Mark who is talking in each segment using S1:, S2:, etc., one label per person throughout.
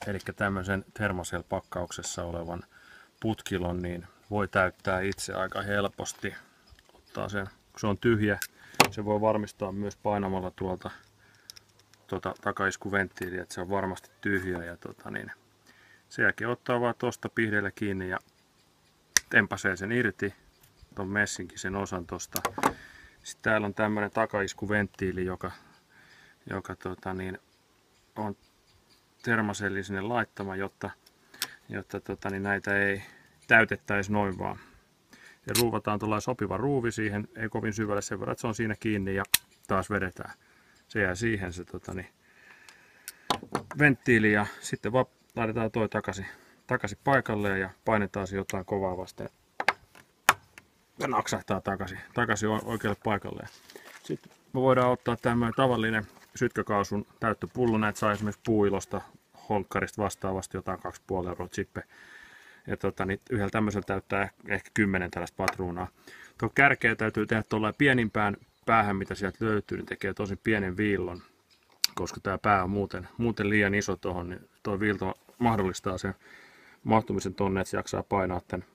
S1: eli tämmöisen Thermacell-pakkauksessa olevan putkilon, niin voi täyttää itse aika helposti. Ottaa sen, kun se on tyhjä, se voi varmistaa myös painamalla tuolta takaiskuventtiiliä, että se on varmasti tyhjä. Ja sen jälkeen ottaa vaan tuosta pihdeellä kiinni ja tempasee sen irti, ton messinkisen osan tosta. Sitten täällä on tämmönen takaiskuventtiili, joka on Thermacellin sinne laittama, jotta näitä ei täytettäisi noin vaan. Ja ruuvataan tuollainen sopiva ruuvi siihen, ei kovin syvälle sen verran, että se on siinä kiinni ja taas vedetään. Se jää siihen se venttiili ja sitten vaan laitetaan toi takaisin paikalleen ja painetaan se jotain kovaa vasten. Ja naksahtaa takaisin oikealle paikalleen. Sitten me voidaan ottaa tämmöinen tavallinen sytkäkaasun täyttöpullo. Näitä saa esimerkiksi puuilosta, holkkarista vastaavasti jotain 2,5 euroa chippe. Ja yhdellä tämmöisellä täyttää ehkä 10 tällaista patruunaa. Tuo kärkeä täytyy tehdä tuollainen pienimpään päähän, mitä sieltä löytyy, niin tekee tosi pienen viillon. Koska tämä pää on muuten liian iso tuohon, niin tuo viilto mahdollistaa sen mahtumisen tonne, että se jaksaa painaa tämän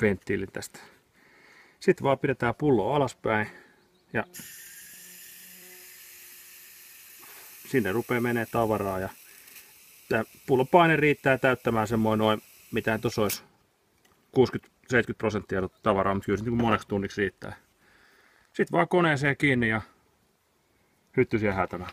S1: venttiilin tästä. Sitten vaan pidetään pullo alaspäin ja sinne rupeaa menee tavaraa ja tämä pullon paine riittää täyttämään semmoinen noin, mitä tuossa olisi 60-70% tavaraa, mutta kyllä se niin moneksi tunniksi riittää. Sitten vaan koneeseen kiinni ja hytty siellä hätänä.